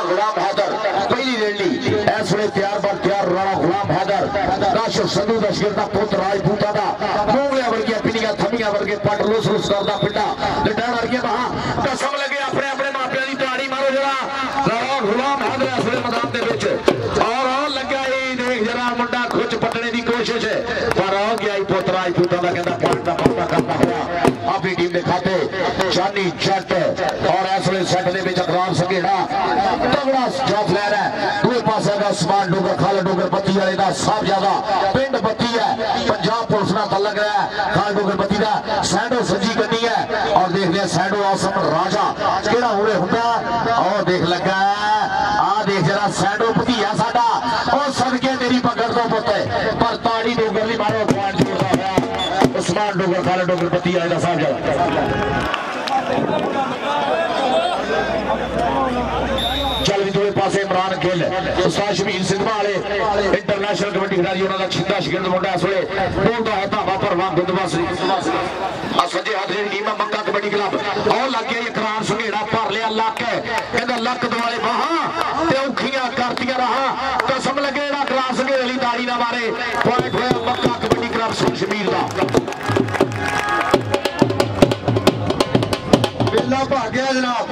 गुलाम हैदर पहली रेली इस वे तैयार बर तैयार राणा गुलाम हैदर राशिद संधू का शिरदा पुत्र राजपूता का मोंगलिया वर्गिया पिनिया थमिया वर्गे पट लुस लुस करदा पिंडा लटाण वर्गिया वहां कसम लगे अपने अपने मापियां दी ताड़ी मारो जरा राणा गुलाम हैदर इस वे मैदान दे विच और लगा ही देख जरा मुंडा खुच पटने की कोशिश है पर आ गया ही पुत्र राजपूता का कहता पॉइंट का पक्का करता हुआ अपनी टीम ने खाते चानी जट और इस वे सेट दे विच अकरार संघेड़ा तगड़ा जॉब ले रहा है दूसरे पासे का उस्मान डोगर खाल डोगर बत्ती वाले का सब ज्यादा पिंड बत्ती है पंजाब पुलिस ना तलक रहा है खाल डोगर बत्ती का सैंडो सजी गड्डी है और देख लिया सैंडो आसम राजा केड़ा होरे हुंदा और देख लगा आ देख जरा सैंडो भतीया साडा और सदके तेरी पकड़ दो पुत्ते पर ताड़ी डोगर ली मारो पॉइंट जोड़दा होया उस्मान डोगर खाल डोगर बत्ती वाले का सब ज्यादा चल दूसरे पासे इमरान गिल उस्ताद शबीर सिंधवा वाले इंटरनेशनल कबड्डी खिलाड़ी उन्होंने छिंदा शिगिर्द मुंडा इस वे बोलता है धावा परवान गुंदवासरी सजे हाथ की टीम है मक्का कबड्डी क्लब और लग गया इकरार संघेड़ा भर लिया लक कहता लक दुआले बाहां ते औखियां करतियां रहा कसम लगे जेड़ा इकरार संघेड़े ली ताड़ी ना मारे पॉइंट होया मक्का कबड्डी क्लब शबीर दा बिल्ला भाग गया जनाब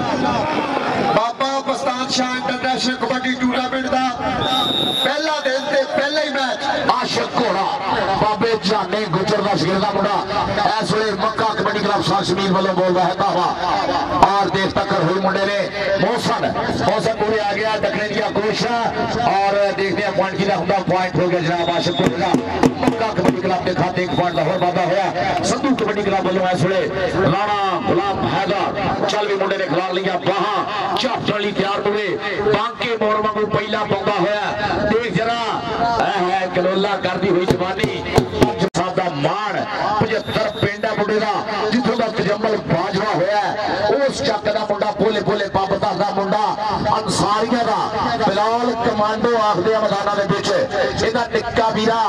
बाबा पस्तान शाह इंटरनेशनल कबड्डी टूर्नामेंट का पहला दिन ते पहला ही मैच आशिक घोड़ा बाबे जाने गुजर का शिगिर्द मुंडा इस वे मक्का कबड्डी क्लब शबीर वालों बोल रहा है धावा और देख टक्कर हुई मुंडे ने मौसम पूरे आ गया दखने दिया कोशिश और देखते हैं पॉइंट की होंगे पॉइंट हो गया जनाब आशिक घोड़ा मक्का कबड्डी क्लब के खाते एक पॉइंट का होर वादा होया संधू कबड्डी क्लब वालों इस वे राणा गुलाम हैदर चल भी मुंडे ने खिलार लिया बाहां चापचण ली तैयार हुए बांके मोर वांगू पहला पौधा होया देख जरा है कलोला करती हुई जवानी दा मान 75 पिंड है मुंडे का जिथों का तजम्मल बाजवा होया उस चक का मुंडा भोले भोले बाबता का मुंडा अंसारिया का बिलाल कमांडो आखदे मैदाना दे विच इहदा निक्का वीरा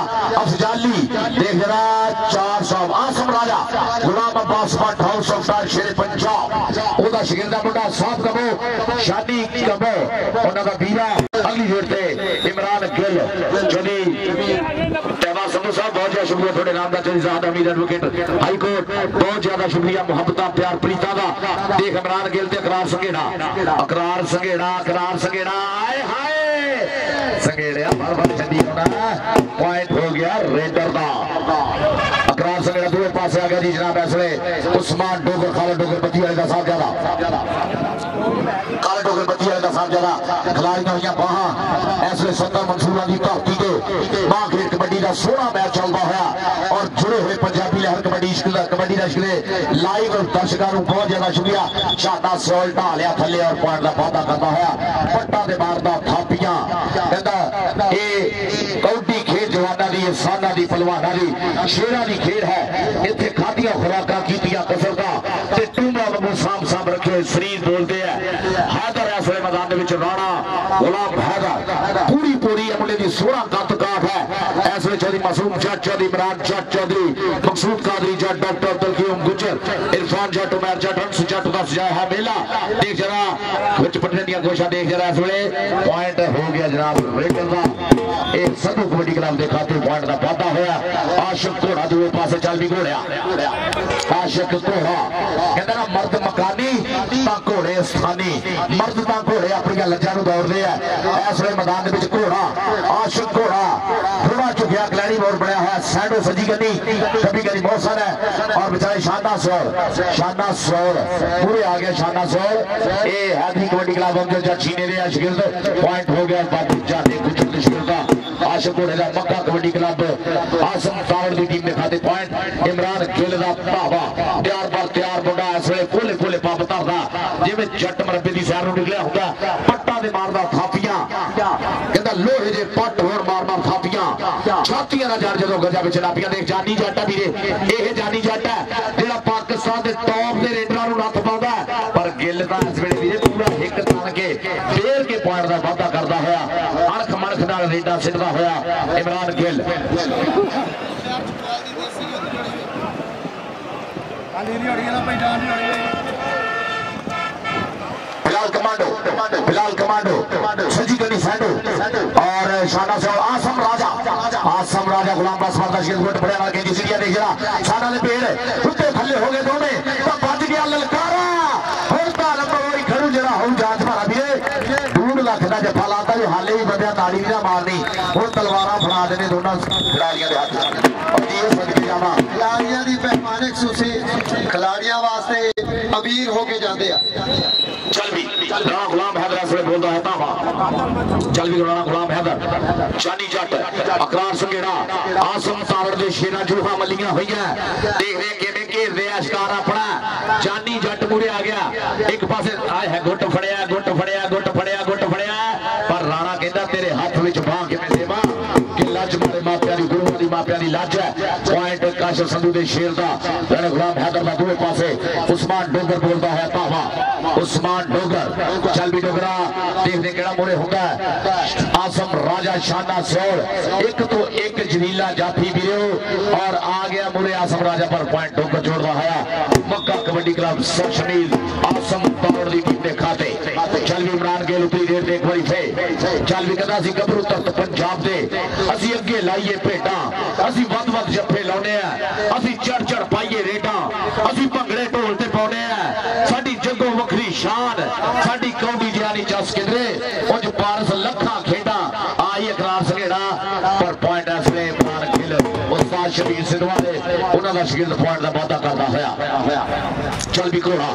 अफजाली देख जरा 400 आसम Raja Ghulam Abbas Bhatt house of star Sher Punjab ओदा शिगिर्द मुंडा साफ कबो शादी कबो उन्हां दा वीरा अगली जोड़ ते इमरान गिल जदी तैवा संधू साहब बहुत ज्यादा शुक्रिया थोड़े नाम का चौधरी अमीर एडवोकेट हाई कोर्ट बहुत ज्यादा शुक्रिया मुहब्बत प्यार प्रीता का देख इमरान गिल ते अकरार संघेड़ा आए हाय संघेड़िया बार चंडी होना पॉइंट हो गया रेडर का अकरार संघेड़ा दूसरे पासे आ गया जी जनाब ऐसे उस्मान डोगर खालिद डोगर बत्ती वाले का साथ ज्यादा खालिद डोगर बत्ती वाले का साथ ज्यादा खिलाड़ी हुई बाहां ऐसे 70 मंसूरा की धरती के मां खेल कबड्डी का सोहना मैच चलता होया और जुड़े हुए पंजाबी लहर कबड्डी का शिकले लाइव दर्शकों को बहुत ज्यादा शुक्रिया शादा सोल ढा लिया थले और पॉइंट का वादा करता होया पट्टा दे मारदा थापियां कहता ये कबड्डी खेल जवाना दी इंसाना दी पहलवाना दी शेरा दी खेल है इत्थे खादियां खुराकां कीतियां कसरतां ते टूंबा वांगू साम साम रखे शरीर बोलते हैं हैदर इस वे मैदान दे विच राणा गुलाम हैदर पूरी पूरी मुंडे दी 16 गत काठ है इस वे चौधरी मासूम जट चौधरी इमरान जट चौधरी मकसूद कादरी जट डॉक्टर अब्दुल गुजर इरफान जट उमर जट हंस जट का सजाया है मेला देख जरा कुछ पटने दी कोशिश देख जरा इस वे पॉइंट हो गया जनाब रेडर का एक संधू कबड्डी क्लब के खाते पॉइंट का वादा होया आशिक घोड़ा दूसरे पासे चल भी घोड़िया आशिक घोड़ा कहता ना मर्द मकानी ता घोड़े स्थानी मर्द ता घोड़े अपनी लज्जा दौड़ते हैं इस वे मैदान घोड़ा आशिक घोड़ा थोड़ा चुकिया खिलाड़ी बहुत बढ़िया है सैंडो सजी गनी कभी कभी मौसम है और बेचारे शाना सोर पूरे आ गए शाना सोर ये हैदरी कबड्डी क्लब हम जो छीने दे शिगिर्द पॉइंट हो गया बाबू जाने गुजर शिगिर्द आशिक घोड़े का मक्का कबड्डी क्लब आसम तावड़ की टीम ने खाते पॉइंट इमरान गिल का भावा तैयार पर तैयार मुंडा इस वे भोले भोले पंप धरदा जिवें जट मरबे की सैर निकलिया होंदा पट्टा दे मारदा थापियां कहंदा लोहे दे पट होर मार मार थापियां छातियां ना जार जदों गजा विच लापियां देख जानी जट है वीरे यह जानी जट है जेड़ा पाकिस्तान दे टॉप दे रेडरां नूं नत्थ पाउंदा पर गिल तां इस वेले वीरे पूरा हिक तान के फेर के पॉइंट दा वाधा करदा होया अणख मणख नाल रेडा सिੱਟਦਾ होया इमरान गिल फिलहाल कमांडो बिलाल कमांडो सजी गली सैंडो और शाना से आसम राजा गुलाम बास वाला शेर गोट बड़े वाला के जिसरिया देख जरा शाना ने पेड़ उत्ते थल्ले हो गए दोने तो बच गया ललकारा होता लंबा खड़ू जरा हो जांच मारा भी 2 लाख का जफा लाता जो हाले भी बंदा ताड़ी ना मारनी और तलवारा फड़ा देने दोनों खिलाड़ियों के हाथ और ये सदके जावा खिलाड़ियों की पैमाने खसूसी खिलाड़ियों वास्ते अमीर होके जाते हैं। चल भी राणा गुलाम हैदर ऐसे बोलता है तावा चल भी राणा गुलाम हैदर चानी जट अकरार संगेड़ा आसम तावड़ दे शेरा जूहा मलियां हुई है देख रहे किवें घेरदे आ शिकार अपना चानी जट मुड़े आ गया एक पासे आए है गुट फड़िया पर राणा कहंदा तेरे हाथ विच बांह किवें देवां कि लज मारे मापियां दी गुरु दी मापियां दी लज है पॉइंट काशिफ संधू दे शेर दा राणा गुलाम हैदर दा दूए पासे उस्मान डोगर बोलता है तावा उस्मान डोगर चल भी डोगरा देखने केड़ा मोरे होता है आसम राजा शाना सियोल एक तो एक जलीला जाफी वीरो और आ गया मोरे आसम राजा पर पॉइंट डोगर जोड़ रहा है मक्का कबड्डी क्लब सब शमील आसम तौड़ दी टीम ने खाते चल भी इमरान गेल उतरी देर देख बड़ी थे चल भी कहता सी गबरू तख्त पंजाब दे असी अगे लाइए भेटा असी वध जफे लाने असी चढ़ पाइए रेटा असी भंगड़े ढोल ते पाने साडी जगो वखरी शान साडी कौडी जानी चस किधरे उज पारस लखा खेडा आई इकरार संघेड़ा पर पॉइंट ऐसे इमरान गिल उस्ताद शबीर सिद्धवा दे उन्हां दा शागिर्द पॉइंट दा वादा करदा होया चल भी घोड़ा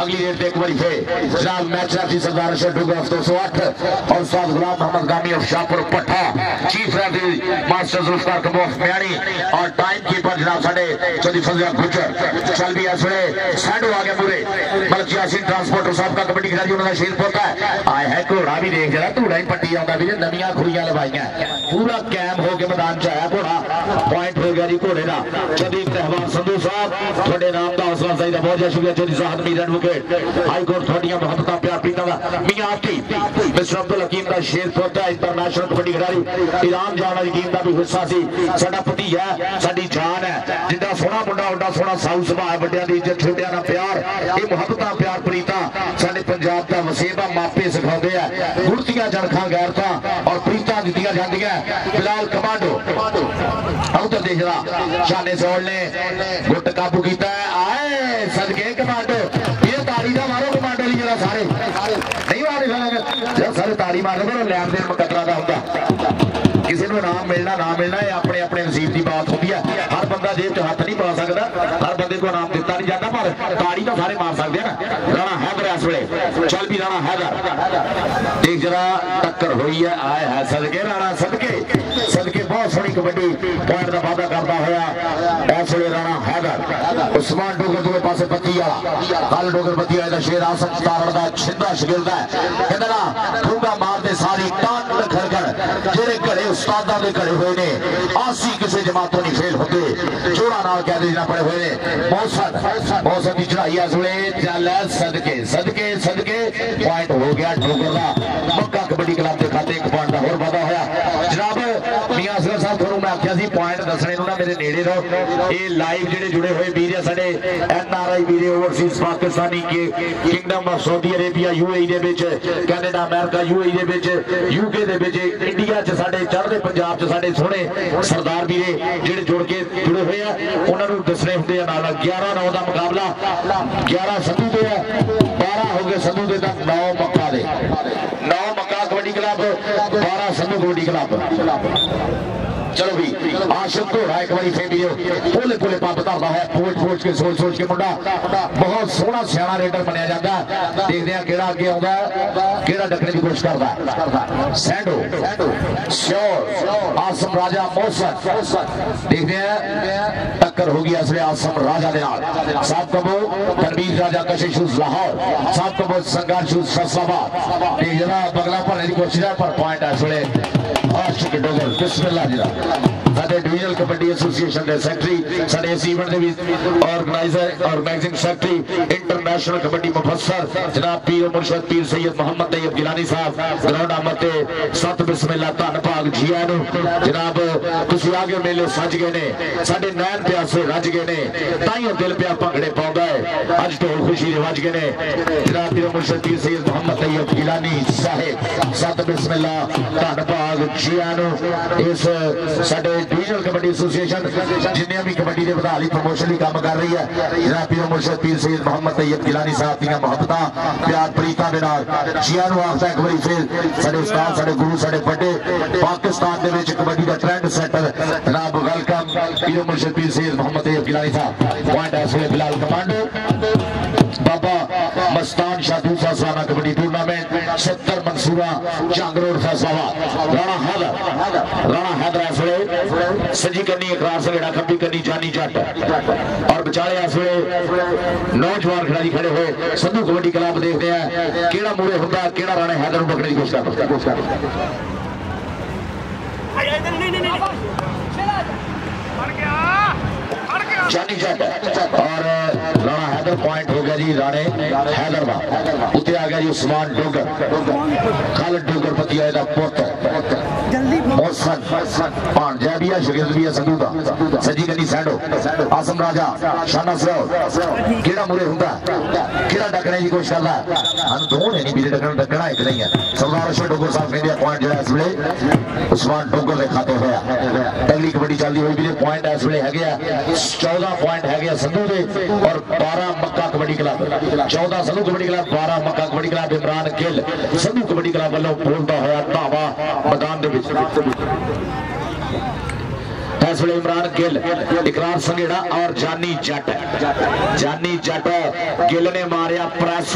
अगली रेड देख बड़ी थे जनाब मैच रेफरी सरदार अशरफ डोगर 208 और उस्ताद गुलाम मोहम्मद गामी ऑफ शाहपुर पट्टा चीफ रेफरी मास्टर जुल्फकार कबोफ म्याणी और टाइम कीपर जनाब साडे चौधरी फजल गुजर चल भी ऐसे सैंडो आ गया पूरे मलक यासीन ट्रांसपोर्टर साहब का कबड्डी खिलाड़ी उन्होंने शेर पोता है आए है घोड़ा भी देख जरा धूड़ा ही पट्टी आंदा भी नवियां खुरियां लवाइयां पूरा कैम हो के मैदान च आया घोड़ा पॉइंट हो गया जी घोड़े का जदीद रहमान संधू साहब थोड़े नाम का हौसला सही का बहुत शुक्रिया चौधरी साहब मीर एडवोकेट हाई कोर्ट थोड़ियां मोहब्बत प्यार पीता का मियां आती मिस्टर अब्दुल हकीम का शेर पोता इंटरनेशनल कबड्डी खिलाड़ी ईरान जाने वाली टीम का भी हिस्सा सी साडा भतीजा साडी जान है जिंदा सोहना मुंडा उड्डा सोहना साउ सुभा है बड़ियां दी इज्जत छोटियां दा प्यार ये मोहब्बत प्यार प्रीता साडे पंजाब दा वसेबा मापे सिखाउंदे आ गुरतियां जड़खां गैरतां और प्रीतां दित्तियां जांदियां बिलाल कमांडो उधर देख रहा शाने सोल ने गुट काबू किया आए सदके कमांडो ये ताड़ी का मारो कमांडो ली जरा सारे नहीं मारे सारे ताड़ी मार रहे लैन देन मुकदरा का होंगे किसी को नाम मिलना ना मिलना ये अपने अपने नसीब की बात होती है हर बंदा जेब च हाथ नहीं पा सकता हर बंदे को नाम दिता नहीं जाता पर ताड़ी तो सारे मार सकते हैं ना राणा हैदर इस वे चल भी राणा हैदर देख जरा टक्कर हुई है आए है सदके राणा सदके बहुत सोहनी कबड्डी पॉइंट का वादा करता हुआ इस वे राणा हैदर उस्मान डोगर दूसरे पासे बत्ती वाला कल डोगर बत्ती वाले शेर आसम तारण का छिंदा शगिर्द है कहते ना ठूंगा मारते सारी टांग खड़कर जेरे घड़े उस्तादा के घड़े हुए ने आसी किसी जमातों नहीं फेल होते जोड़ा नाल कह देना पड़े हुए ने मौसम की चढ़ाई इस वे चल सदके पॉइंट हो गया डोगर का मक्का कबड्डी क्लब के खाते एक पॉइंट का होर वादा होया जनाब मियां असगर साहब थोड़ा मैं आख्या सी पॉइंट दसने ना मेरे नेड़े रहो ये लाइव जेडे जुड़े हुए वीर है साडे NRI वीर ओवरसीज पाकिस्तानी के kingdom of Saudi Arabia UAE they which Canada America UAE they which UK they which India च साडे चढ़दे पंजाब च साडे सोहणे सरदार वीरे जेडे जुड़ के जुड़े हुए हैं उन्हां नूं दसने हुंदे आ नाल 11-9 दा मुकाबला 11 संधू दे 12 हो गए संधू दे 9 मक्का दे 9 मक्का कबड्डी क्लब 12 संधू कबड्डी क्लब चलो भी आशिक घोड़ा एक बारी फेर पोले पोले पंप धरता है पोच के सोच के मुंडा बहुत सोहना सियाना रेडर मनिया जाता देखते हैं केड़ा अगे आउंदा केड़ा डकने की कोशिश करता सैंडो श्योर आसम राजा मौसम देखते हैं टक्कर होगी असले आसम राजा दे नाल साहब कबो तनवीर राजा कशिश शूज लाहौर साहब कबो संघर्ष शूज फैसलाबाद देख जरा बगला भरने की कोशिश है पर पॉइंट असले आशिक डोगर बिस्मिल्लाह जी साडे डिवीजनल कबड्डी एसोसीएशन के सैकटरी साडे इस इवेंट के भी ऑर्गेनाइजर और मैगजीन सैकटरी इंटरनेशनल कबड्डी मुफस्सर जनाब पीर मुर्शद पीर सैयद मोहम्मद तैयब गिलानी साहब ग्राउंड आमद ते सत बिस्मिल्लाह धन भाग जिया नु जनाब तुसी आगे मेले सज गए ने साडे नैन प्यासे रज गए ने ताइयों दिल प्या भंगड़े पाउंदा है अज ढोल खुशी दे वज गए ने जनाब पीर मुर्शद पीर सैयद मोहम्मद तैयब गिलानी साहिब सत बिस्मिल्लाह धन भाग जिया नु इस साडे डिवीजनल कबड्डी एसोसीएशन जिन्हें भी कबड्डी के बधाली प्रमोशन की काम कर रही है जनाब पीर मुर्शद पीर सैयद मोहम्मद तैयब गिलानी साहब दी मोहब्बत प्यार प्रीता दे नाल जिया नु आखदा एक बारी फिर साडे उस्ताद साडे गुरु साडे बड़े पाकिस्तान दे विच कबड्डी दा ट्रेंड सेटर जनाब वेलकम पीर मुर्शद पीर सैयद मोहम्मद तैयब गिलानी साहब पॉइंट ऐसे बिलाल कमांडो बाबा मस्तान शाह दूसरा सालाना कबड्डी टूर्नामेंट 70 मंसूरा जंग रोड फैसलाबाद राणा हैदर ऐसे सजी करनी इकरार सगेड़ा खब्बी करनी जानी जट और बेचारे ऐसे नौजवान खिलाड़ी खड़े हुए संधू कबड्डी क्लब देखते हैं केड़ा मूरे होता केड़ा राणा हैदर पकड़ने की कोशिश करता जानी जट और राणा हैदर पॉइंट हो गया जी राणे हैदर का उत्ते आ गया जी उस्मान डोगर खालिद डोगर पतिया दा पुत्र मोहसन भांजा भी है शगिर्द भी है संधू दा सजी गनी सैंडो आसम राजा शाना सरो केड़ा मुरे हुंदा केड़ा डकने की कोशिश करदा अन दो ने नहीं बीरे डकना एक नहीं है सरदार अशोक डोगर साहब कहंदे पॉइंट जो इस वेले उस्मान डोगर दे खाते होया अगली कबड्डी चलदी होई बीरे पॉइंट इस वेले है गया 14 पॉइंट है गया संधू दे और 12 मक्का कबड्डी क्लब 14 संधू कबड्डी क्लब 12 मक्का कबड्डी क्लब इमरान गिल संधू कबड्डी क्लब वालों बोलता होया धावा मैदान दे इस वे इमरान गिल इकरार संगेड़ा और जानी जट गिल ने मारिया प्रेस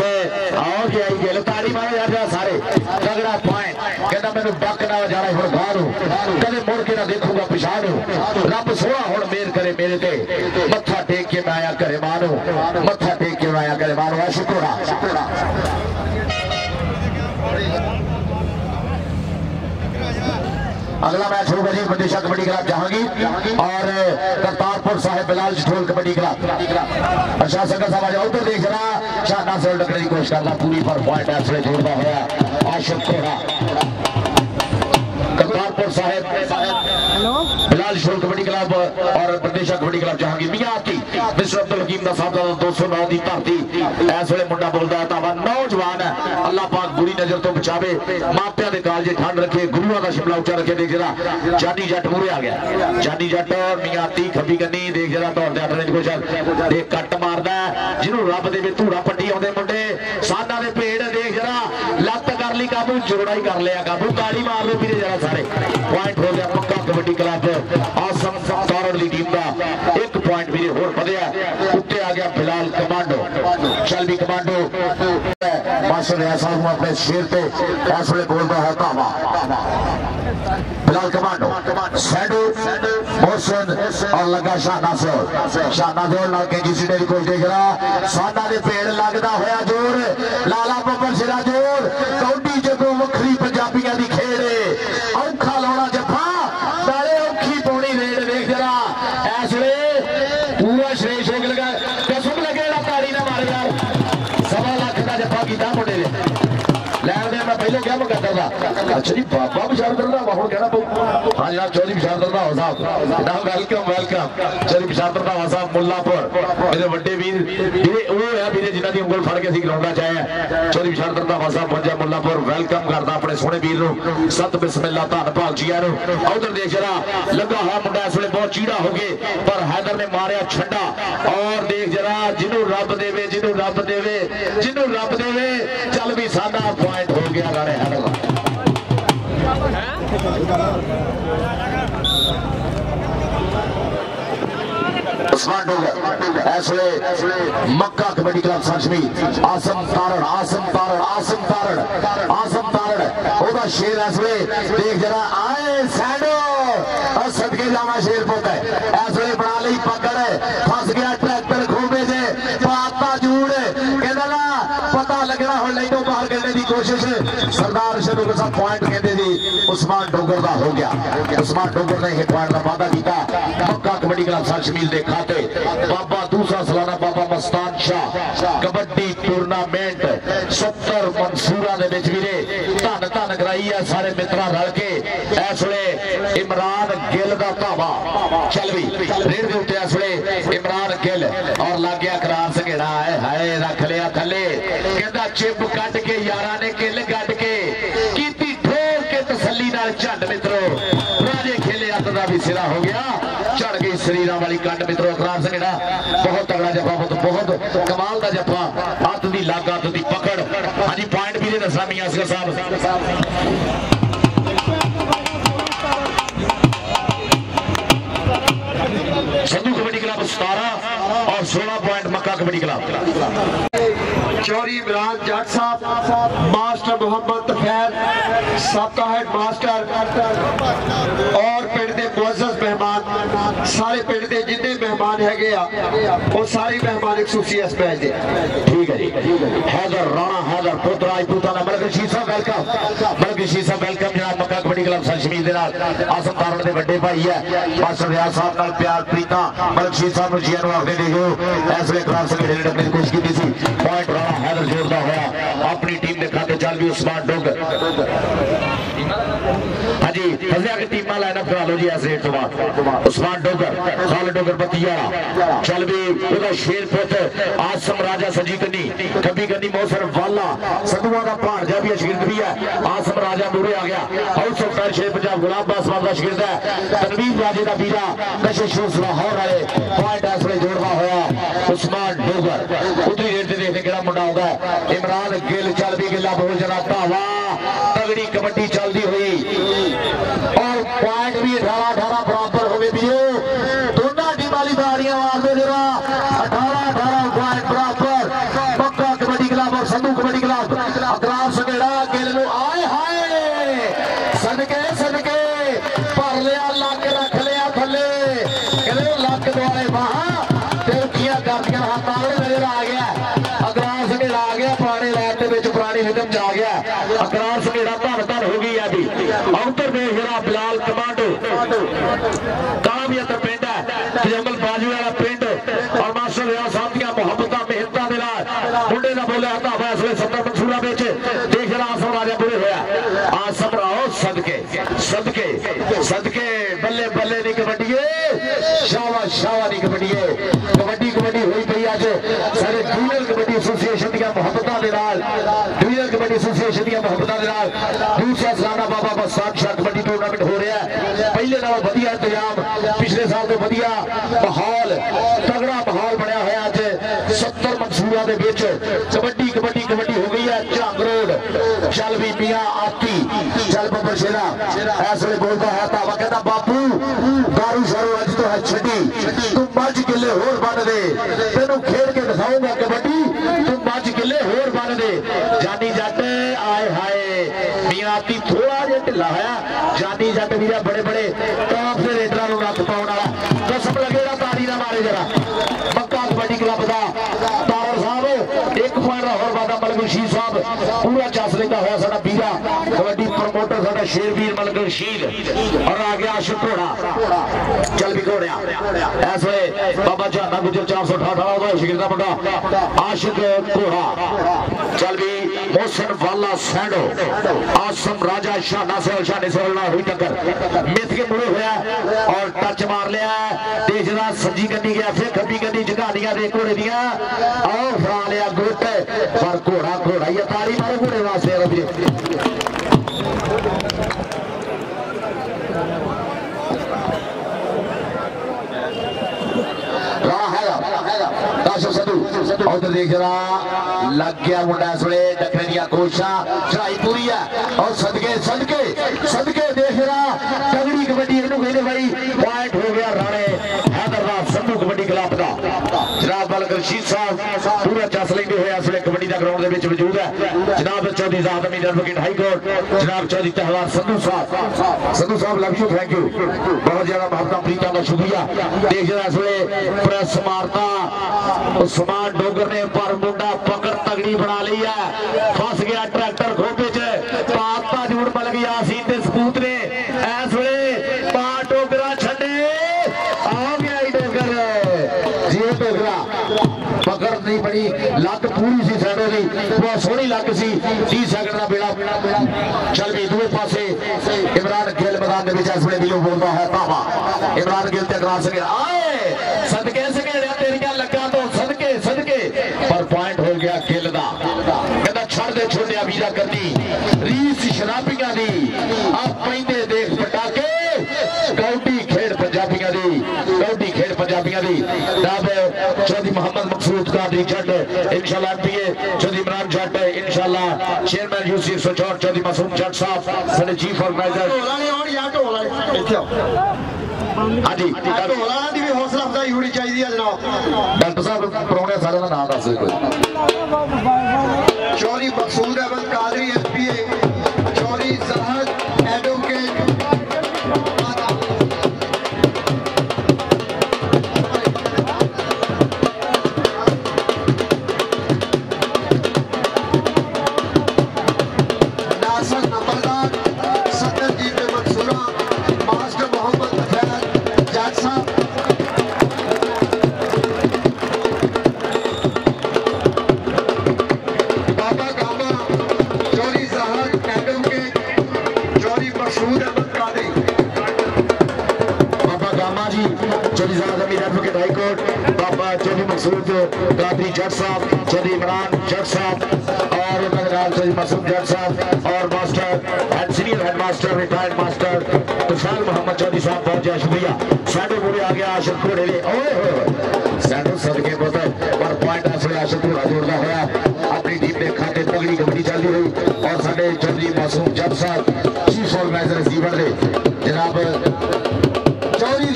और गिल ताड़ी मारो यार सारे तगड़ा पॉइंट कहता मैं बक ना जाना हुण बाहर कदे मुड़ के ना देखूंगा पिछाड़ रब सोहना हुण मेहर करे मेरे ते मत्था टेक के मैं आया करे मानो मत्था टेक के मैं आया करे मानो शुक्रा अगला मैच होगा जी बंदिशा कबड्डी क्लब जहांगीर और करतारपुर साहिब बिलाल ढोल कबड्डी क्लब प्रशासन का समाज उधर देख रहा शाना से डकने की कोशिश करना पूरी पर पॉइंट ऐसे जोड़ता हुआ आशिफ कोड़ा करतारपुर साहिब बिलाल ढोल कबड्डी क्लब और बंदिशा कबड्डी क्लब जहांगीर मियां की मिस्टर अब्दुल हकीम दा साहब 209 दी धरती इस वेले मुंडा बोलदा है तावा नौजवान है अल्लाह पाक बुरी नजर तो बचावे मापिया दे कालजे ठंड रखे गुरुआ दा शिमला उच्चा रखे देख जरा जानी जट मूरे आ गया जानी जट मियां ती खब्बी कन्नी देख जरा दौड़ दे अटने को चल देख कट मारदा जिन्हों रब दे वे धूड़ा पट्टी आउंदे मुंडे साना दे पेड़ देख जरा लत कर ली काबू जोड़ा ही कर लिया काबू ताड़ी मार लो फिर जरा सारे पॉइंट हो गया पक्का कबड्डी क्लब आसम सारण दी टीम दा एक पॉइंट भी होर बढ़िया उत्ते आ गया बिलाल कमांडो चलबी कमांडो मास्टर रियाज साहब अपने शेर पे इस वेले बोलता है धावा बिलाल कमांडो सैडो मोहसिन और लगा शाना जोर नाल के जिसी ने कोई देख रहा साना दे पेड़ लगदा होया जोर लाला बब्बर सिरा जोर कौडी जदों वखरी पंजाबियां दी खेड़े औखा लाउणा जफा नाले औखी पौनी रेड देख जरा इस वेले पूरा श्रेय शेख लगा कसम लगे ताड़ी ना मारे यार 1.25 लाख का जफा कीता मुंडे ने लैन दे मैं पहले क्या करता था अच्छा जी बाबा विशाल दरदा हुण कहना पऊ हां जनाब चौधरी विशाल दरदा साहब जनाब वेलकम चौधरी विशाल दरदा साहब मुल्लापुर मेरे बड़े वीर मेरे वो है वीरे जिन्हां दी उंगल फड़ के सी ग्राउंड च आए चौधरी विशाल दरदा साहब पंजा मुल्लापुर वेलकम करदा अपने सोहने वीर नु सत बिस्मिल्लाह धन भाग जिया नु उधर देख जरा लगा हुआ मुंडा इस वेले बहुत चीड़ा हो गए पर हैदर ने मारिया छड्डा और देख जरा जिन्हों रब देवे चल भी सादा पॉइंट हो गया राणे हैदर उस्मान डोगर इस वेले मक्का कबड्डी क्लब संशमी आसम तारण ओदा शेर इस वेले देख जरा आए सैडो और सदके जावा शेर पोता है इस वेले बना ली पकड़ फस गया ट्रैक्टर खोबे से पाता जूड़ कहना ना पता लगना हुण लाइनों बाहर करने की कोशिश सरदार शरीफ साहब पॉइंट कहते थे उस्मान डोगर का हो गया। उस्मान डोगर ने यह पॉइंट का वादा किया। मक्का कबड्डी क्लब शमील के खाते बाबा दूसरा सालाना बाबा मस्तान शाह कबड्डी टूरनामेंट 70 मंसूरा दे विच वीरे धन धन कराई है सारे मित्रा रल के। इस वे इमरान गिल का धावा चल भी रेड के उत्ते इस वे इमरान गिल और लग गया करार संघेड़ा है हाय रख लिया थले कहता चिप कट के यारा ने किल कट के कीती ठोर के तसल्ली नाल झंड मित्रो राजे खेले अत का भी सिरा हो गया चढ़ गई शरीर वाली कंड मित्रो करार संघेड़ा बहुत तगड़ा जफा बहुत कमाल का जफा अत की लग अत की पकड़। हाँ जी पॉइंट भी दसा मियां साहब संधू कबड्डी क्लब 17 और 16 पॉइंट मक्का कबड्डी क्लब। चौरी इमरान जट साहब मास्टर मोहम्मद तफैर सबका हेड मास्टर और पिंड के मुअज़्ज़ज़ मेहमान सारे पिंड के जिन्ने मेहमान है वो सारे मेहमान एक सूसीएस मैच दे ठीक है जी। हैदर राणा हैदर पुत्र राजपूतां दा मलक रशीद साहब वेलकम जनाब मक्का कबड्डी क्लब शमील दे नाल आसम तारण दे बड़े भाई है मास्टर रियाज साहब नाल प्यार प्रीता मलक रशीद साहब नु जियां नु आखदे देखो इस वे क्लास संघेड़े ने डकने की कोशिश की थी पॉइंट राणा हैदर जोड़दा होया अपनी टीम के खाते चल भी उस्मान डोगर। हाँ जी फजिया की टीम लाइनअप करा लो जी इस रेट तो बाद उस्मान डोगर खालिद डोगर बतियाड़ा चल भी उधर शेर पुत्र आसम राजा सजी कन्नी कभी कन्नी मौसर वाला संधुआ का भांजा भी शिगिर्द भी है आसम राजा मूरे आ गया हाउस ऑफ फेयर शेर पंजाब गुलाब बासमान का शिगिर्द है तनवीर राजे का बीरा कशिश लाहौर वाले पॉइंट इस वे जोड़वा होया उस्मान डोगर उतरी रेट से देखने केड़ा मुंडा होगा इमरान गिल चल भी गिला बहुत जना धावा तगड़ी कबड्डी चलती हुई और पॉइंट भी 18-18 बराबर हो गए दोनों टीम वाली बारियां मारते जरा 18-18 पॉइंट बराबर मक्का कबड्डी क्लब और संधू कबड्डी क्लब अकरार संघेड़ा गिल आए हाय सदके सदके भर लिया लक रख लिया थले कहते लक द्वारे बाह तिरखियां करदियां हाथ नजर आ गया अकरार संघेड़ा आ गया पुराने लैन के पुरानी हिदम जा गया अकरार संघेड़ा धन धन हो गई अभी अवतर में हिरा बिलाल कमांडो कामयाब पिंड है जमल बाजू वाला पिंड और मास्टर रियाज साहब दी मोहब्बत मेहनत के नाल मुंडे का बोलिया था फैसले 70 मंसूरा बेच देख रहा आसम राजा पूरे होया आसम राओ सदके सदके सदके बल्ले बल्ले नहीं कबड्डीए शावा शावा नहीं कबड्डीए कबड्डी कबड्डी हुई पई अज सारे जूनियर कबड्डी एसोसीएशन दी मोहब्बत के नाल जूनियर कबड्डी एसोसीएशन दी मोहब्बत के नाल दूसरा सालाना बाबा मस्तान शाह कबड्डी टूर्नामेंट हो रहा है पहले नालों वधिया इंतजाम पिछले साल तो वधिया माहौल तगड़ा माहौल बनया होया अज 70 मंसूरा दे विच कबड्डी कबड्डी कबड्डी हो गई है झंग रोड चल भी मियां आती चल बब्बर शेरा इस वे बोलता है धावा कहता बापू दारू शारू अज तो है छड्डी तू मज किले होर बन दे तेनू खेल के दिखाऊंगा कबड्डी तू मज किले होर बन दे जानी जट आए हाय मियां आती थोड़ा जिहा ढिला होया जानी जट भी बड़े बड़े टॉप से रेडर को नक पाने वाला कसम लगेगा तारी ना मारे जरा मक्का कबड्डी क्लब का तारा साहब एक पॉइंट होर वादा मलक रशीद साहब पूरा चस लेता हुआ साडा बीरा कबड्डी प्रमोटर साडा शेरवीर मलक रशीद और आ गया आशिक घोड़ा चल भी घोड़िया इस वे बाबा जाना गुजर 418 शिगिर्दा मुंडा आशिक घोड़ा चल भी मोहसिन वाला सैंडो आसम राजा शाना से ना हुई टक्कर मिथ के मुड़े होया और टच मार लिया देखदा सज्जी गड्डी गया फिर खब्बी गड्डी जगानियां दे घोड़े दियां और फरा लिया गुट पर घोड़ा घोड़ा ही तारी मारो घोड़े वास्ते उधर देख रहा लग गया मुंडा इस वे डकने दिया कोशिशां चढ़ाई पूरी है और सदके सदके सदके देख रहा तगड़ी कबड्डी कहते भाई पॉइंट हो गया राणे हैदराबाद संधू कबड्डी क्लब का जनाब मलक रशीद साहब पूरा चस लेंदे हुए इस वे कबड्डी का ग्राउंड के मौजूद है जनाब चौधरी साहब अमीर एडवोकेट हाई कोर्ट जनाब चौधरी तहवार संधू साहब लव यू थैंक यू बहुत ज्यादा मोहब्बत प्रीता का शुक्रिया देख रहा इस वे प्रेस मारता उस्मान डोगर ने पर मुंडा पकड़ तगड़ी बना ली है फंस गया ट्रैक्टर खोपे च सी 30 सेकंड का बेड़ा चल भी दूसरे पासे इमरान गिल मैदान के इस वे दिलों बोलता है पापा इमरान गिल तक आ सके आए सदके सके तेरिया लगा तो सदके सदके पर पॉइंट हो गया गिल का कहता छड़ दे छोड़िया वीरा करनी रीस शराबिया दी आप पैंदे देख पटाके कौडी खेड पंजाबिया दी कौडी खेड पंजाबिया दी जनाब चौधरी मोहम्मद मकसूद कादरी जट इंशाल्लाह एमपीए चौधरी इमरान जट इंशाल्लाह चेयरमैन यूसी 164 चौधरी मासूम जट साहब साडे चीफ ऑर्गेनाइजर ढोला ने और या ढोला इथे आओ हां जी ढोला दी भी हौसला अफजाई होनी चाहिए जनाब डॉक्टर साहब परौने सारे का नाम दस कोई चौधरी मकसूद अहमद कादरी एमपीए चौधरी जहद एडवोकेट कादरी जट साहब चौधरी इमरान जट साहब और चौधरी मासूम जट साहब और master and senior head master retired master Tufail Mohammad Chaudhary साहब बहुत बहुत शुक्रिया सैडो पूरे आ गया आशिक घोड़े ले ओए सैडो सदके बोतल पर पॉइंट असले आशिक घोड़ा जोड़ता हुआ अपनी टीम ने खाते तगड़ी कबड्डी चलती हुई और साडे चौधरी मासूम जट साहब चीफ ऑर्गेनाइजर जीवन ने जनाब चौधरी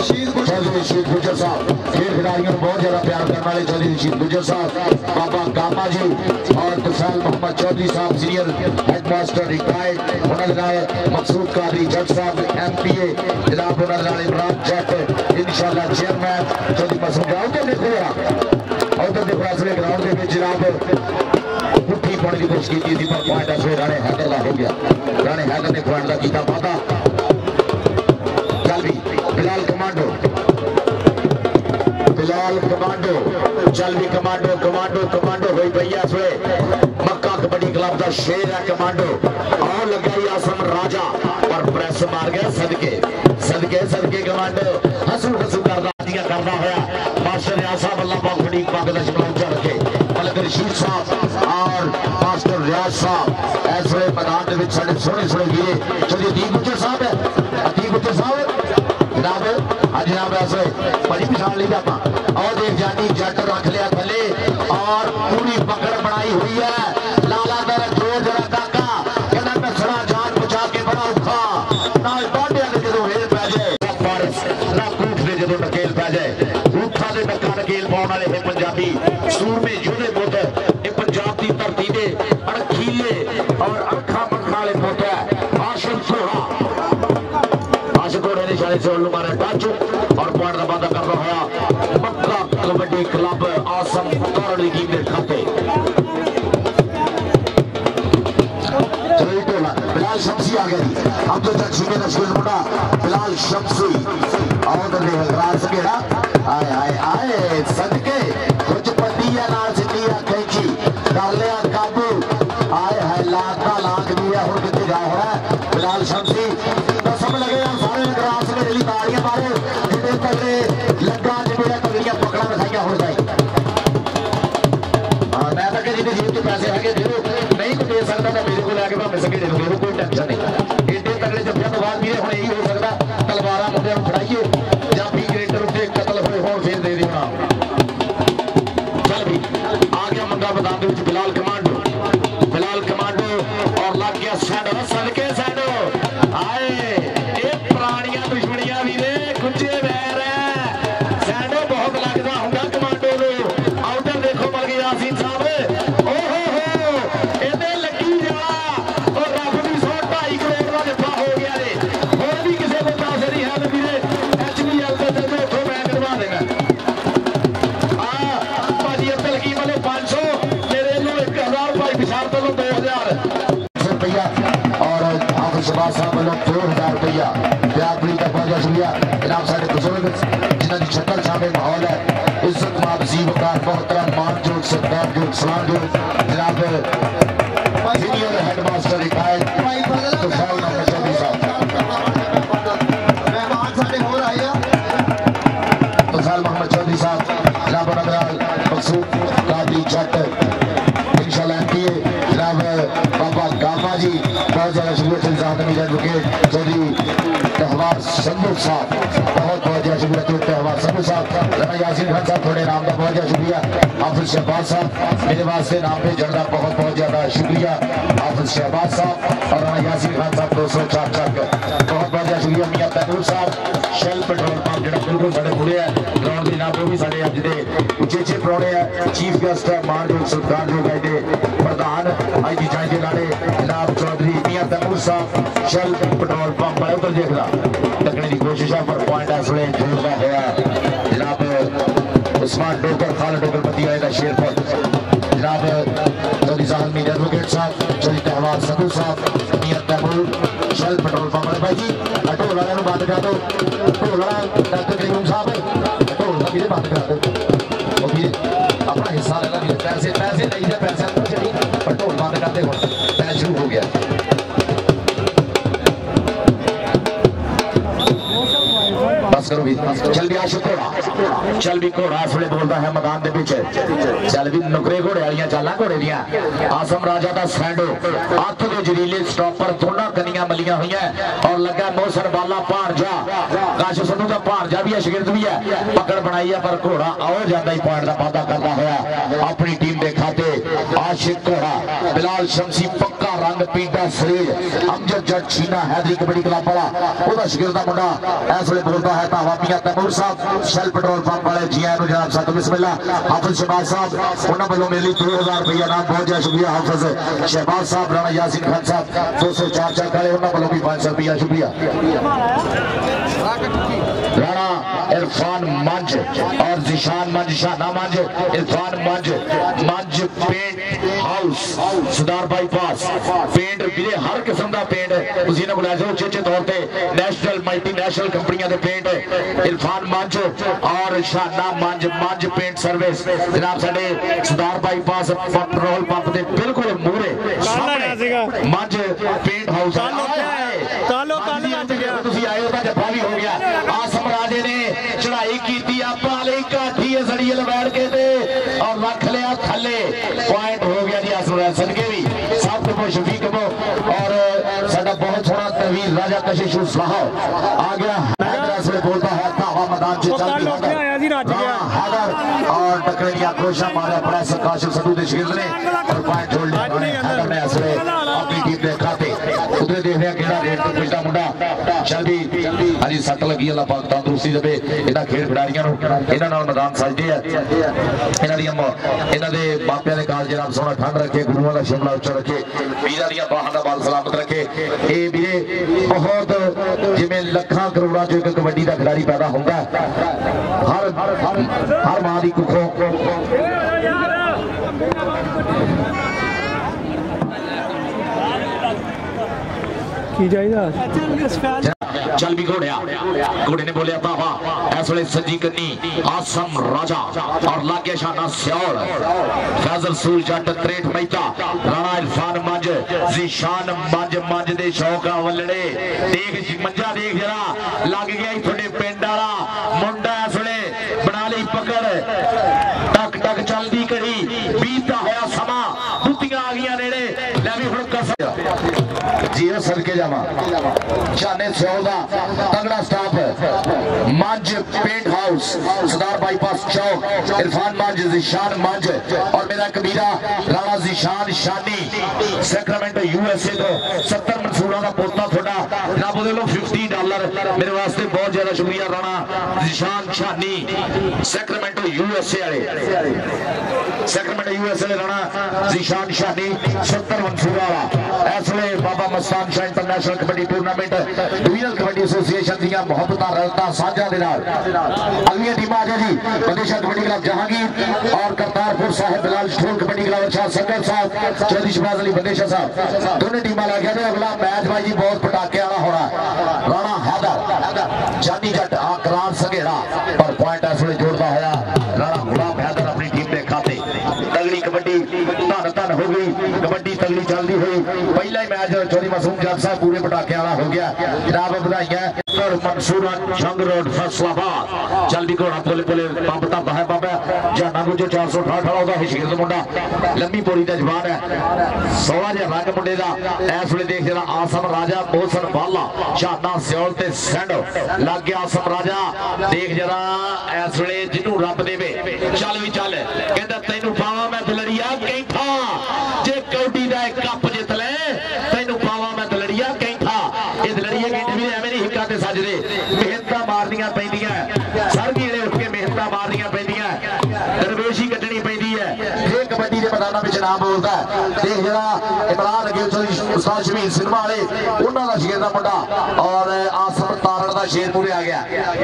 रशीद गुजर साहब खेल खिलाड़ियों को बहुत ज्यादा प्यार करने वाले चौधरी रशीद गुजर साहब बाबा गामा जी और तुफाल मोहम्मद चौधरी साहब सीनियर हेड मास्टर रिटायर्ड उन्होंने मकसूद कादरी जट साहब एमपीए जनाब उन्होंने इमरान जट इंशाल्लाह चेयरमैन चौधरी मासूम उधर देखो जरा उधर देखो असले ग्राउंड के बीच जनाब पुट्ठी पाने की कोशिश की थी पर पॉइंट असले राणे हैदर का हो गया राणे हैदर ने पॉइंट का किया वादा चल भी बिलाल कमांडो चल भी कमांडो कमांडो कमांडो हुई भैया इसमें मक्का कबड्डी क्लब का शेर है कमांडो और लग गई आसम राजा पर प्रेस मार गया सदके सदके सदके कमांडो हंसू हंसू करदा होया मास्टर रियाज साहब अल्लाह पाक बड़ी पाक दा शुक्र ऊंचा रखे मलक रशीद साहब और मास्टर रियाज साहब ऐसे मैदान दे विच साडे सोहने सोहने वीरे चलिए अतीक गुज्जर साहब है अतीक गुज्जर साहब जनाब आज जनाब ऐसे बड़ी पछाण ली आप और देख जानी जट रख लिया थले और पूरी पकड़ बनाई हुई है लाला दर जोर जरा काका कहना मैं सड़ा जान बचा के बड़ा औखा ना बांडिया के जो हेल पै जाए ना कूफ दे जो नकेल पै जाए ऊठा दे नक्का नकेल पाने वाले है पंजाबी सूरमे योधे पुत ये पंजाब की धरती दे अणखीले और अखा मखा वाले पुत है आशिक घोड़ा आशिक घोड़े ने इशारे से उल्लू मारे टाचू और पॉइंट का वादा कर रहा है मक्का कबड्डी क्लब आसम तौरड़ी की मेरे खाते बिलाल शमसी आ गई अब तो तक सीखे नशे मुंडा बिलाल शमसी और राज सकेड़ा आए आए आए सदके कुछ पतिया नाल सिटिया कैची कर लिया काबू आए है लाता लाख दिया हुन किथे जा हो रहा बिलाल शमसी तो सब लगे यार सारे ग्रास में रही ताड़ियां मारो जिदे पहले लगा जिदे तगड़ियां पकड़ा दिखाइया हो जाए हां मैं तो जिदे जेब तो पैसे है दे नहीं को दे सकता मैं मेरे को लेके भावे सके दे दूंगा कोई टेंशन नहीं एडे तगड़े जब्बियां तो बाद भी हुन यही हो सकता तलवारा मुंडे फड़ाइए या बी ग्रेडर उते कत्ल होए होण फिर दे देना चल भी आ गया मुंडा मैदान दे विच बिलाल कमांडो और लग गया सैडो सदके सैडो आए ये पुरानियां दुश्मनियां भी ने गुज्जे वैर है सैडो बहुत लगदा हुंदा कमांडो नु आउटर देखो मल गया यासीन साहब ओहो हो एने लगी जा और रब दी 1.5 करोड़ का जफा हो गया रे और भी किसी को दस नहीं है तो वीरे एचबीएल ते जो उठो मैं करवा देना आ भाजी अब्दुल की वाले 500 मेरे नु 1000 भाई विशाल तो 2000 रुपया और हाफिज शबाज साहब वालों 2000 रुपया प्यार प्रीत का बहुत शुक्रिया जनाब साढ़े बुजुर्ग जिन्हों की शक्ल सामने माहौल है इज्जत माब जीवकार मोहतरम मानजोग सत्कार जो सलाम जो जनाब senior headmaster retired Tufail Mohammad Chaudhary साहब तुफैल मोहम्मद चौधरी साहब जनाब नगराल मकसूद कादरी जट इंशाल्लाह एमपीए जनाब बाबा गामा जी बहुत ज्यादा शुक्रिया एडवोकेट चौधरी तहवार संधू साहब बहुत ज्यादा शुक्रिया तहवार संधू साहब राणा यासीन खान साहब थोड़े नाम का बहुत ज्यादा शुक्रिया हाफिज शहबाज साहब मेरे वास्ते नाम पे जड़ना बहुत ज्यादा शुक्रिया हाफिज शहबाज साहब और राणा यासीन खान साहब 204 चक बहुत ज्यादा शुक्रिया मियां तैमूर साहब शेल पेट्रोल पंप जो बिल्कुल साढ़े मुड़े है ग्राउंड के नाम वो भी साढ़े अज के उचेचे परौने है चीफ गेस्ट है मानयोग सत्कारयोग अज के प्रधान अज की जांच के लाड़े जनाब चौधरी मियां तैमूर साहब शेल पेट्रोल पंप है उधर देखना तकने की कोशिश है पर पॉइंट इस वे जोड़ता हुआ जनाब उस्मान डोकर खालिद डोकर बती आएगा शेरपुर जनाब चौधरी साहब मीर एडवोकेट साहब चौधरी तहवार संधू साहब मियां तैमूर शेल पेट्रोल पंप भाई जी ढोल वाले बंद करा दो ढोल वाला डॉक्टर करीम साहब ढोल का बंद करा दो अपना हिस्सा लेना भी पैसे पैसे नहीं दे पैसे पर ढोल बंद करते हो मैच शुरू हो गया बस करो भी चल भी आशिक घोड़ा चल भी घोड़ा इस वे बोलता है मैदान के पीछे चल भी नुकरे घोड़े वाली चाल घोड़े दियां आसम राजा का सैंडो अख के जरीले स्टॉपर दोनों कनियां मलियां हुई और लगा मोहसन बाला भाणजा काश संधू का भाणजा भी है शिगिरद भी है पकड़ बनाई है पर घोड़ा आओ जाता ही पॉइंट का वादा करता हुआ अपनी टीम के खाते आशिक घोड़ा बिलाल शमसी पक्का रंग पीटा शरीर अमजद जट छीना हैदरी कबड्डी क्लब वाला ओदा शिगिरद मुंडा इस वे बोलता है तावा मियां तैमूर साहब शेल पेट्रोल पंप वाले जी आए जनाब साहब बिस्मिल्लाह हाफिज शहबाज साहब उन्होंने वालों मेरे लिए 2000 रुपया नाम बहुत ज्यादा शुक्रिया हाफिज शहबाज साहब राणा यासीन खान साहब 204 चक वाले उन्होंने वालों भी 500 रुपया शुक्रिया राणा इरफान मंज और जिशान मंज शाना मंज इरफान मंज मंज पेंट हाउस सुधार बाईपास पेंट वीरे हर किस्म का पेंट उसी ने बुलाया उचेचे तौर पर नेशनल मल्टीनेशनल कंपनियां दे पेंट इरफान मंज और शाना मंज मंज पेंट सर्विस जनाब साडे सुधार बाईपास पेट्रोल पंप के बिल्कुल मूहरे मंज पेंट हाउस आए हो जफा भी हो गया आसम राजे ने चढ़ाई की काठी सड़ी बैठ के और रख लिया थले पॉइंट हो गया जी आसम राज सदके भी सब को शफीक को और साडा बहुत सोहना तवीर राजा कशिश साहब आ गया बोलता है धावा मैदान से चल हैदर और टकरेलिया कोशा मारा प्रेस काशिफ संधू के शिगिरद ने और पॉइंट छोड़ लिया हैदर ने असले अपनी टीम के खाते उधर देख रहे केड़ा रेट तो पिछला मुंडा चल भी अजी सट लगी अल्लाह पाक तंदुरुस्ती देवे इन्हां खेल खिडारियां नु इन्हां नाल मैदान सजदे आ इन्हां दे मापियां दे काल जनाब सोना ठंड रखे गुरुआं दा शिमला उच्च रखे वीरां दी बाहां दा बाल सलामत रखे ए वीरे बहुत जिवें लखां करोड़ां जो एक कबड्डी दा खिडारी पैदा होंदा हर मां दी कुखों की जाएगा चल भी घोड़िया घोड़े ने बोलिया तावा इस वे सजी कन्नी आसम राजा और लागे शाना स्याल फैजल सूल जट 63 मैता राणा इरफान मंज जिशान मंज मंज दे शौक वल्लड़े देख मंजा देख जरा लग गया थोड़े पिंड वाला मुंडा इस वे बना ली पकड़ टक टक चलती कड़ी बीता होया समा बुत्तियां आ गई नेड़े लै भी हुण कस जी सदके जावा शाने स्याल दा तगड़ा स्टाफ मंज पेंट हाउस सरदार बाईपास चौक इरफान मंज जिशान मंज और मेरा कबीरा राणा जिशान शानी सैक्रामेंटो यूएसए तो 70 मंसूरा का पोता थोड़ा जनाब लो $50 मेरे वास्ते बहुत ज्यादा शुक्रिया राणा जिशान शानी सैक्रामेंटो यूएसए वाले सैक्रामेंटो यूएसए राणा जिशान शानी 70 मंसूरा वाला इस वे Baba Mastan Shah international kabaddi tournament divisional kabaddi association दी मोहब्बतां रलतां साझा दे नाल अगली टीम आ गई जी बंदेशा कबड्डी क्लब जहांगीर और करतारपुर साहिब बिलाल स्टोर कबड्डी क्लब अच्छा संगत साहब चौधरी शहबाज अली बंदेशा साहब दोनों टीमां लग गए अगला मैच भाई जी बहुत पटाखे वाला होना राणा हैदर जानी जट आकरार सगेड़ा पर पॉइंट इस वे जोड़ता होया राणा गुलाम हैदर अपनी टीम के खाते तगड़ी कबड्डी धन धन हो गई कबड्डी तगड़ी चलती हुई सूए पटाखे वाला हो गया जनाब बधाइयां मंसूरा जंग रोड फैसलाबाद चल भी घोड़ा पुल पुल पंप ढाबा है बाबा जाना गुजो 468 वाला हिशगिरद मुंडा लंबी बोरी का जवान है 16 जिहा रंग मुंडे का इस वे देख जरा आसम राजा मोहसन बाला शाना सियोल ते सैंडो लग गया आसम राजा देख जरा इस वे जिन्हों रब देवे चल भी चल कहता तेनू पावा मैं दलड़िया कैंठा जे कौडी का कप जित ले तेनू पावा मैं दलड़िया कैंठा ये दलड़िया कैंठे भी एवं नहीं हिक्का ते सजदे मेहनतां मारनियां पैंदियां सरगीले उठ के मेहनतां मारनियां पैंदियां दरवेशी कड्ढनी पैंदी है ये कबड्डी के मैदानों में नाम बोलता है देख जरा इमरान अगे उस्ताद शमीर सिनेमा वाले उन्होंने का शेर का मुंडा और आसम तारण का शेर पूरे आ गया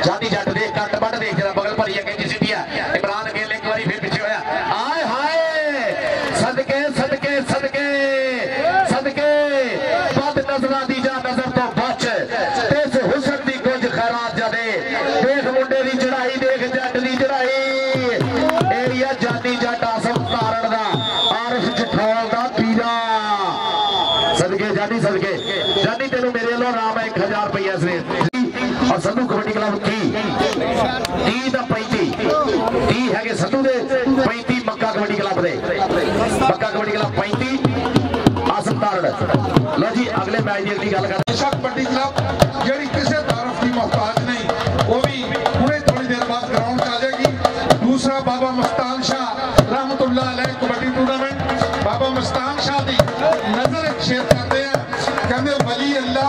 जानी जट देख कट बट देख जरा बगल भरी अगे सिटी है इमरान अगे एक बार फिर पीछे होया आए हाय सदके सदके सदके सदके बद नजर दी जा नजर तो बच तेज हुस्न दी कुछ खैरात जादे देख मुंडे दी चढ़ाई देख जट दी चढ़ाई एरिया जानी जट आसम तारण दा आरफ जठौल दा पीरा सदके जानी तेनू मेरे लो नाम है 1000 रुपया इसने और संधू कबड्डी क्लब 30 का 35 है संधू दे 35 मक्का कबड्डी क्लब दे मक्का कबड्डी क्लब 35 आसम तारण लो जी अगले मैच की अगली गल कर कबड्डी क्लब जी किसी तारफ की मोहताज नहीं वो भी पूरे थोड़ी देर बाद ग्राउंड आ जाएगी दूसरा बाबा मस्तान शाह रहमतुल्लाह अलैह कबड्डी टूर्नामेंट बाबा मस्तान शाह की नजर एक शेयर करते हैं कहते वली अल्लाह